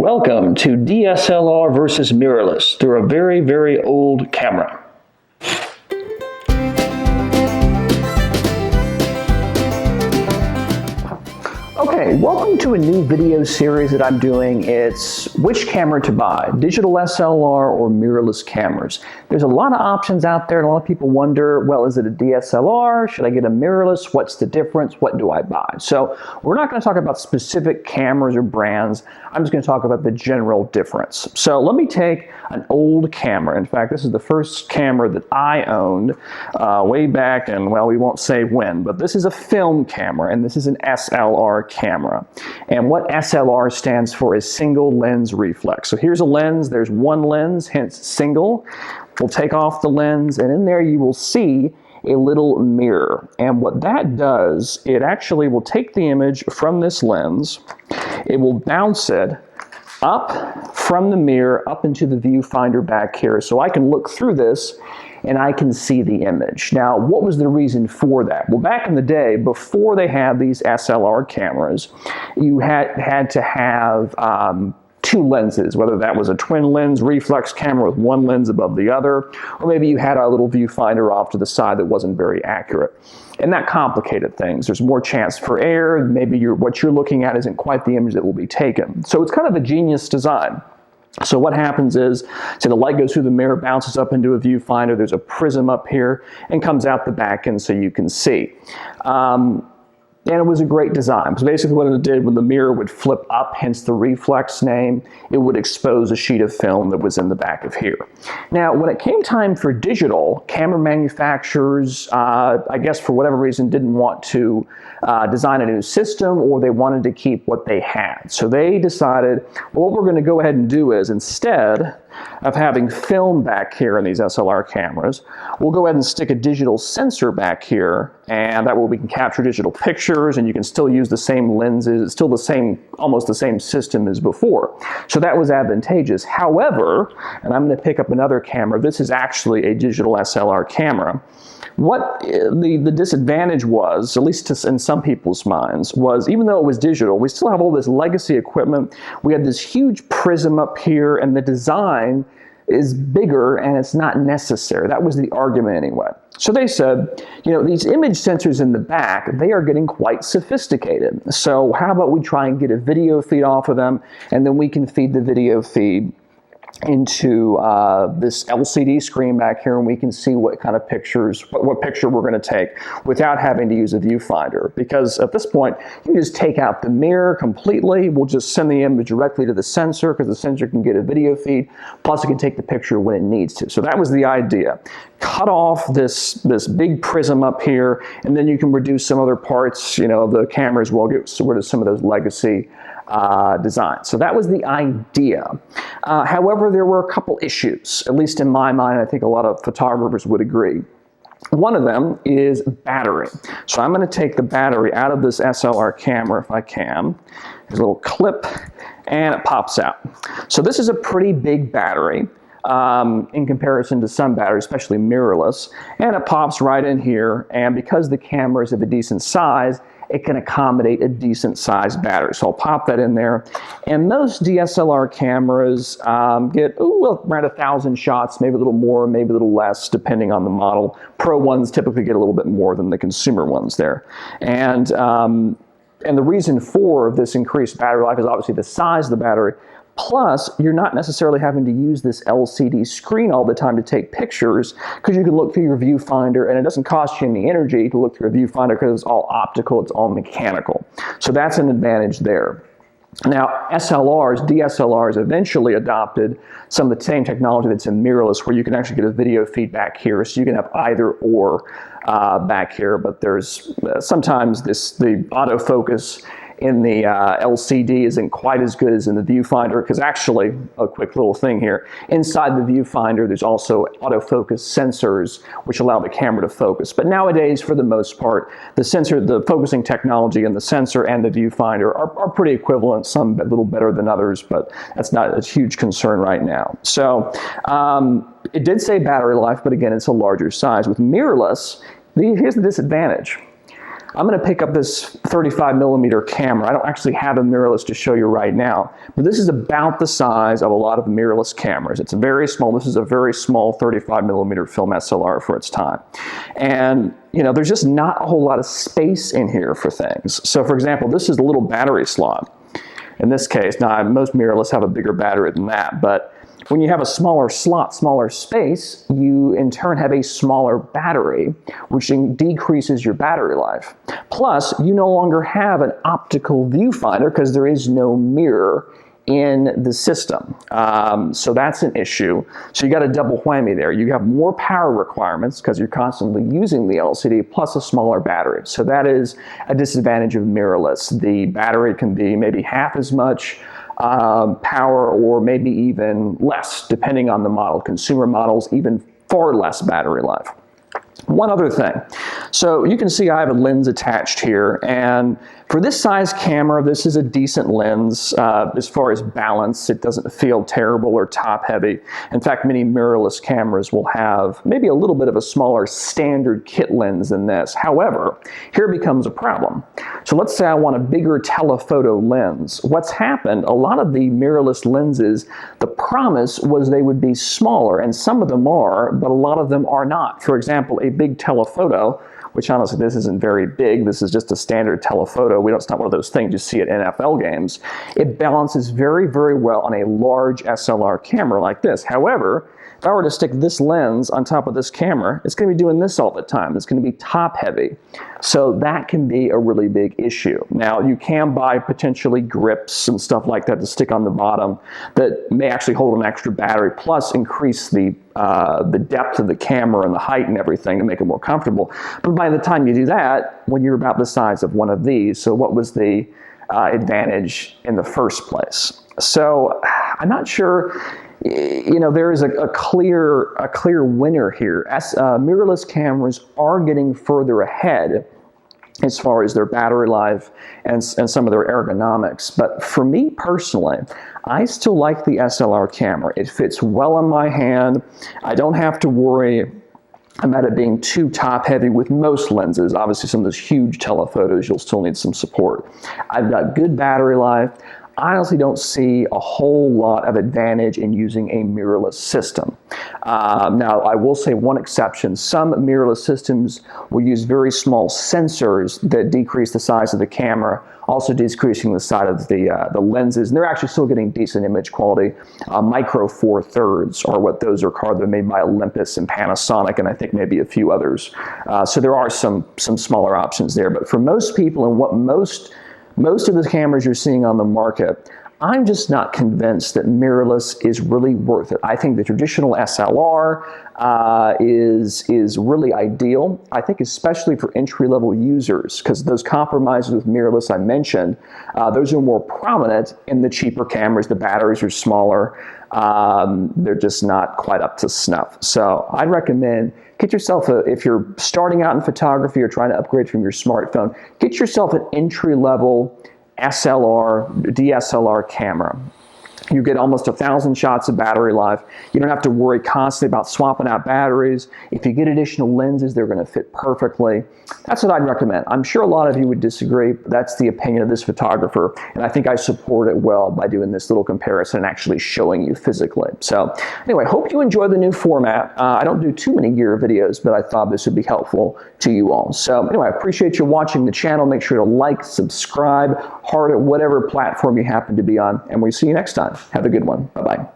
Welcome to DSLR versus mirrorless through a very, very old camera. Okay, welcome to a new video series that I'm doing. It's which camera to buy, digital SLR or mirrorless cameras. There's a lot of options out there and a lot of people wonder, well, is it a DSLR? Should I get a mirrorless? What's the difference? What do I buy? So we're not going to talk about specific cameras or brands. I'm just going to talk about the general difference. So let me take an old camera. In fact, this is the first camera that I owned way back, and well, we won't say when, but this is a film camera and this is an SLR camera. And what SLR stands for is single lens reflex. So here's a lens, there's one lens, hence single. We'll take off the lens and in there you will see a little mirror. And what that does, it actually will take the image from this lens, it will bounce it up from the mirror up into the viewfinder back here. So I can look through this and I can see the image. Now, what was the reason for that? Well, back in the day, before they had these SLR cameras, you had to have two lenses, whether that was a twin lens reflex camera with one lens above the other, or maybe you had a little viewfinder off to the side that wasn't very accurate. And that complicated things. There's more chance for error. Maybe what you're looking at isn't quite the image that will be taken. So it's kind of a genius design. So what happens is, say the light goes through the mirror, bounces up into a viewfinder, there's a prism up here, and comes out the back end so you can see. And it was a great design, because basically what it did, when the mirror would flip up, hence the reflex name, it would expose a sheet of film that was in the back of here. Now, when it came time for digital, camera manufacturers, I guess for whatever reason, didn't want to design a new system, or they wanted to keep what they had. So they decided, well, what we're going to go ahead and do is, instead of having film back here in these SLR cameras, we'll go ahead and stick a digital sensor back here, and that way we can capture digital pictures and you can still use the same lenses. It's still the same, almost the same system as before. So that was advantageous. However, and I'm going to pick up another camera, this is actually a digital SLR camera. What the disadvantage was, at least in some people's minds, was even though it was digital, we still have all this legacy equipment. We had this huge prism up here, and the design is bigger and it's not necessary. That was the argument anyway. So they said, you know, these image sensors in the back, they are getting quite sophisticated. So how about we try and get a video feed off of them, and then we can feed the video feed into this LCD screen back here, and we can see what kind of pictures, what picture we're going to take without having to use a viewfinder. Because at this point, you just take out the mirror completely. We'll just send the image directly to the sensor, because the sensor can get a video feed, plus it can take the picture when it needs to. So that was the idea. Cut off this big prism up here, and then you can reduce some other parts. You know, the cameras will get rid of some of those legacy design. So that was the idea. However, there were a couple issues, at least in my mind. I think a lot of photographers would agree. One of them is battery. So I'm going to take the battery out of this SLR camera if I can. There's a little clip and it pops out. So this is a pretty big battery in comparison to some batteries, especially mirrorless, and it pops right in here, and because the camera is of a decent size, it can accommodate a decent sized battery. So I'll pop that in there. And most DSLR cameras get around 1,000 shots, maybe a little more, maybe a little less, depending on the model. Pro ones typically get a little bit more than the consumer ones there. And the reason for this increased battery life is obviously the size of the battery. Plus, you're not necessarily having to use this LCD screen all the time to take pictures, because you can look through your viewfinder and it doesn't cost you any energy to look through a viewfinder because it's all optical, it's all mechanical. So that's an advantage there. Now, SLRs, DSLRs eventually adopted some of the same technology that's in mirrorless, where you can actually get a video feedback here, so you can have either or back here, but there's sometimes the autofocus in the LCD isn't quite as good as in the viewfinder, because actually, a quick little thing here, inside the viewfinder there's also autofocus sensors which allow the camera to focus. But nowadays, for the most part, the focusing technology and the sensor and the viewfinder are pretty equivalent, some a little better than others, but that's not a huge concern right now. So it did say battery life, but again, it's a larger size. With mirrorless, here's the disadvantage. I'm going to pick up this 35mm camera. I don't actually have a mirrorless to show you right now, but this is about the size of a lot of mirrorless cameras. It's very small. This is a very small 35mm film SLR for its time. And there's just not a whole lot of space in here for things. So for example, this is a little battery slot. In this case, now most mirrorless have a bigger battery than that, but when you have a smaller slot, smaller space, you in turn have a smaller battery, which decreases your battery life. Plus, you no longer have an optical viewfinder because there is no mirror in the system. So that's an issue. So you got a double whammy there. You have more power requirements because you're constantly using the LCD, plus a smaller battery. So that is a disadvantage of mirrorless. The battery can be maybe half as much power, or maybe even less, depending on the model. Consumer models, even far less battery life. One other thing. So you can see I have a lens attached here, and for this size camera, this is a decent lens. As far as balance, it doesn't feel terrible or top heavy. In fact, many mirrorless cameras will have maybe a little bit of a smaller standard kit lens than this. However, here becomes a problem. So let's say I want a bigger telephoto lens. What's happened, a lot of the mirrorless lenses, the promise was they would be smaller, and some of them are, but a lot of them are not. For example, a big telephoto, which honestly this isn't very big, this is just a standard telephoto. It's not one of those things you see at NFL games. It balances very, very well on a large SLR camera like this. However, if I were to stick this lens on top of this camera, it's going to be doing this all the time. It's going to be top heavy. So that can be a really big issue. Now, you can buy potentially grips and stuff like that to stick on the bottom that may actually hold an extra battery, plus increase the depth of the camera and the height and everything to make it more comfortable. But by the time you do that, when you're about the size of one of these, so what was the advantage in the first place? So I'm not sure. There is a clear winner here. Mirrorless cameras are getting further ahead as far as their battery life and some of their ergonomics. But for me personally, I still like the SLR camera. It fits well in my hand. I don't have to worry about it being too top heavy with most lenses. Obviously, some of those huge telephotos, you'll still need some support. I've got good battery life. I honestly don't see a whole lot of advantage in using a mirrorless system. Now, I will say one exception. Some mirrorless systems will use very small sensors that decrease the size of the camera, also decreasing the size of the lenses, and they're actually still getting decent image quality. Micro Four Thirds are what those are called. They're made by Olympus and Panasonic, and I think maybe a few others. So there are some smaller options there, but for most people, and what most of the cameras you're seeing on the market, I'm just not convinced that mirrorless is really worth it. I think the traditional SLR is really ideal. I think especially for entry-level users, because those compromises with mirrorless I mentioned, those are more prominent in the cheaper cameras. The batteries are smaller. They're just not quite up to snuff. So I'd recommend get yourself if you're starting out in photography or trying to upgrade from your smartphone, get yourself an entry-level SLR, DSLR camera. You get almost 1,000 shots of battery life. You don't have to worry constantly about swapping out batteries. If you get additional lenses, they're going to fit perfectly. That's what I'd recommend. I'm sure a lot of you would disagree, but that's the opinion of this photographer, and I think I support it well by doing this little comparison and actually showing you physically. So anyway, hope you enjoy the new format. I don't do too many gear videos, but I thought this would be helpful to you all. So anyway, I appreciate you watching the channel. Make sure to like, subscribe, heart it, whatever platform you happen to be on, and we'll see you next time. Have a good one. Bye-bye.